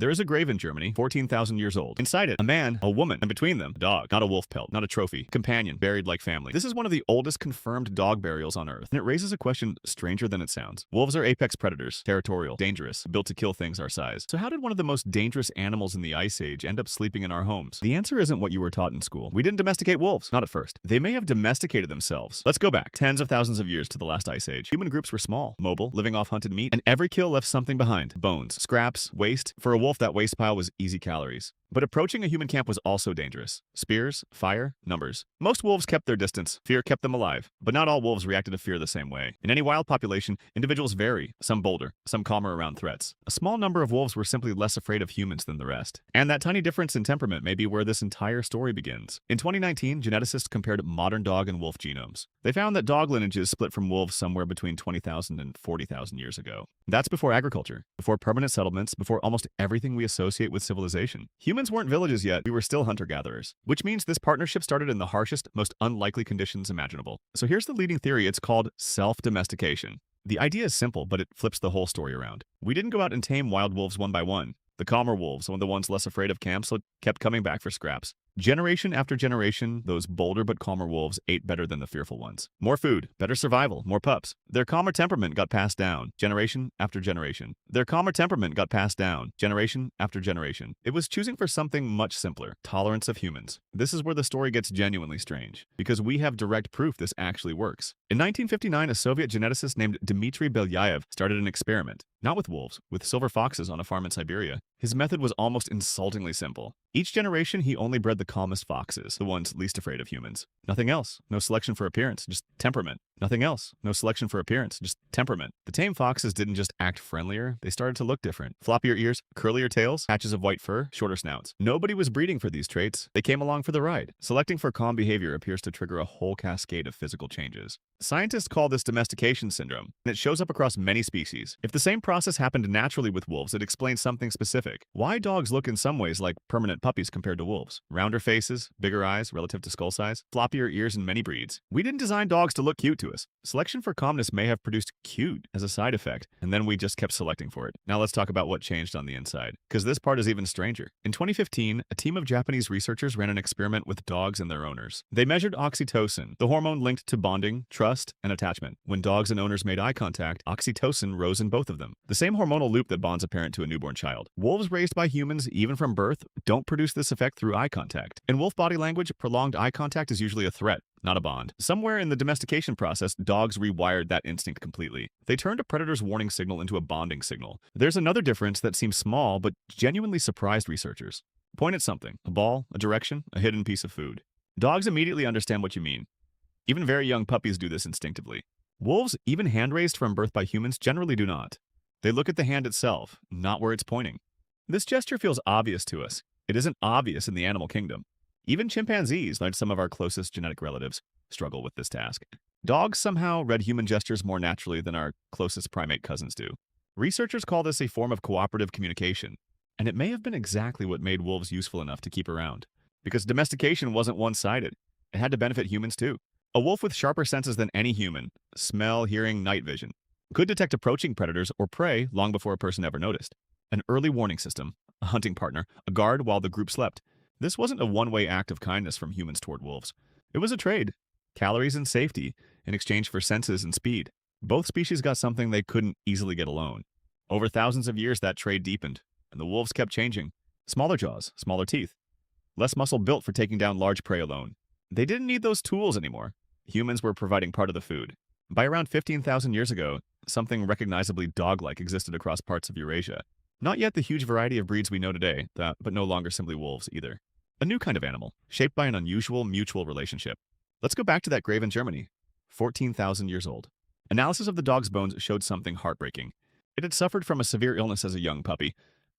There is a grave in Germany, 14,000 years old. Inside it, a man, a woman, and between them, a dog. Not a wolf pelt, not a trophy. Companion, buried like family. This is one of the oldest confirmed dog burials on Earth, and it raises a question stranger than it sounds. Wolves are apex predators, territorial, dangerous, built to kill things our size. So how did one of the most dangerous animals in the Ice Age end up sleeping in our homes? The answer isn't what you were taught in school. We didn't domesticate wolves, not at first. They may have domesticated themselves. Let's go back tens of thousands of years to the last Ice Age. Human groups were small, mobile, living off hunted meat, and every kill left something behind. Bones, scraps, waste. For a wolf, that waste pile was easy calories. But approaching a human camp was also dangerous. Spears, fire, numbers. Most wolves kept their distance. Fear kept them alive. But not all wolves reacted to fear the same way. In any wild population, individuals vary, some bolder, some calmer around threats. A small number of wolves were simply less afraid of humans than the rest. And that tiny difference in temperament may be where this entire story begins. In 2019, geneticists compared modern dog and wolf genomes. They found that dog lineages split from wolves somewhere between 20,000 and 40,000 years ago. That's before agriculture, before permanent settlements, before almost everything we associate with civilization. Humans weren't villages yet, we were still hunter-gatherers. Which means this partnership started in the harshest, most unlikely conditions imaginable. So here's the leading theory, it's called self-domestication. The idea is simple, but it flips the whole story around. We didn't go out and tame wild wolves one by one. The calmer wolves, the ones less afraid of camps, kept coming back for scraps. Generation after generation, those bolder but calmer wolves ate better than the fearful ones. More food, better survival, more pups. Their calmer temperament got passed down, generation after generation. Their calmer temperament got passed down, generation after generation. It was choosing for something much simpler, tolerance of humans. This is where the story gets genuinely strange, because we have direct proof this actually works. In 1959, a Soviet geneticist named Dmitry Belyaev started an experiment. Not with wolves, with silver foxes on a farm in Siberia. His method was almost insultingly simple. Each generation, he only bred the calmest foxes, the ones least afraid of humans. Nothing else. No selection for appearance, just temperament. Nothing else. No selection for appearance, just temperament. The tame foxes didn't just act friendlier, they started to look different. Floppier ears, curlier tails, patches of white fur, shorter snouts. Nobody was breeding for these traits. They came along for the ride. Selecting for calm behavior appears to trigger a whole cascade of physical changes. Scientists call this domestication syndrome, and it shows up across many species. If the same process happened naturally with wolves, it explains something specific. Why dogs look in some ways like permanent puppies compared to wolves. Rounder faces, bigger eyes relative to skull size, floppier ears in many breeds. We didn't design dogs to look cute to us. Selection for calmness may have produced cute as a side effect, and then we just kept selecting for it. Now let's talk about what changed on the inside, because this part is even stranger. In 2015, a team of Japanese researchers ran an experiment with dogs and their owners. They measured oxytocin, the hormone linked to bonding, trust, and attachment. When dogs and owners made eye contact, oxytocin rose in both of them. The same hormonal loop that bonds a parent to a newborn child. Wolves raised by humans, even from birth, don't produce this effect through eye contact. In wolf body language, prolonged eye contact is usually a threat, not a bond. Somewhere in the domestication process, dogs rewired that instinct completely. They turned a predator's warning signal into a bonding signal. There's another difference that seems small, but genuinely surprised researchers. Point at something, a ball, a direction, a hidden piece of food. Dogs immediately understand what you mean. Even very young puppies do this instinctively. Wolves, even hand-raised from birth by humans, generally do not. They look at the hand itself, not where it's pointing. This gesture feels obvious to us. It isn't obvious in the animal kingdom. Even chimpanzees, like some of our closest genetic relatives, struggle with this task. Dogs somehow read human gestures more naturally than our closest primate cousins do. Researchers call this a form of cooperative communication, and it may have been exactly what made wolves useful enough to keep around. Because domestication wasn't one-sided. It had to benefit humans too. A wolf with sharper senses than any human, smell, hearing, night vision, could detect approaching predators or prey long before a person ever noticed. An early warning system, a hunting partner, a guard while the group slept. This wasn't a one-way act of kindness from humans toward wolves. It was a trade. Calories and safety in exchange for senses and speed. Both species got something they couldn't easily get alone. Over thousands of years, that trade deepened, and the wolves kept changing. Smaller jaws, smaller teeth. Less muscle built for taking down large prey alone. They didn't need those tools anymore. Humans were providing part of the food. By around 15,000 years ago, something recognizably dog-like existed across parts of Eurasia. Not yet the huge variety of breeds we know today, but no longer simply wolves either. A new kind of animal, shaped by an unusual mutual relationship. Let's go back to that grave in Germany, 14,000 years old. Analysis of the dog's bones showed something heartbreaking. It had suffered from a severe illness as a young puppy,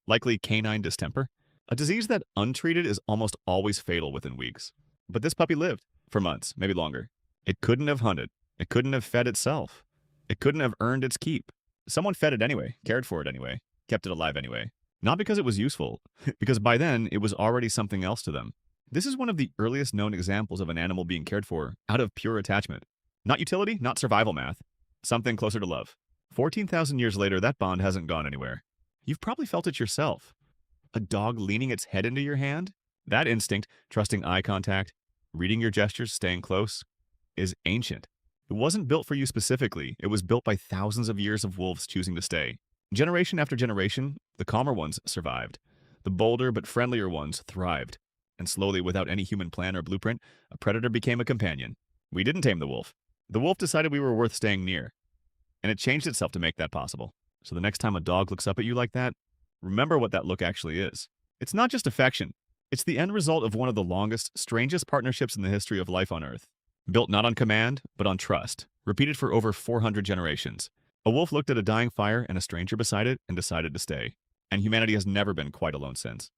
likely canine distemper, a disease that, untreated, is almost always fatal within weeks. But this puppy lived, for months, maybe longer. It couldn't have hunted. It couldn't have fed itself. It couldn't have earned its keep. Someone fed it anyway, cared for it anyway, kept it alive anyway. Not because it was useful, because by then it was already something else to them. This is one of the earliest known examples of an animal being cared for out of pure attachment. Not utility, not survival math. Something closer to love. 14,000 years later, that bond hasn't gone anywhere. You've probably felt it yourself. A dog leaning its head into your hand? That instinct, trusting eye contact, reading your gestures, staying close, is ancient. It wasn't built for you specifically, it was built by thousands of years of wolves choosing to stay. Generation after generation, the calmer ones survived. The bolder but friendlier ones thrived. And slowly, without any human plan or blueprint, a predator became a companion. We didn't tame the wolf. The wolf decided we were worth staying near, and it changed itself to make that possible. So the next time a dog looks up at you like that, remember what that look actually is. It's not just affection. It's the end result of one of the longest, strangest partnerships in the history of life on Earth. Built not on command, but on trust. Repeated for over 400 generations. A wolf looked at a dying fire and a stranger beside it and decided to stay. And humanity has never been quite alone since.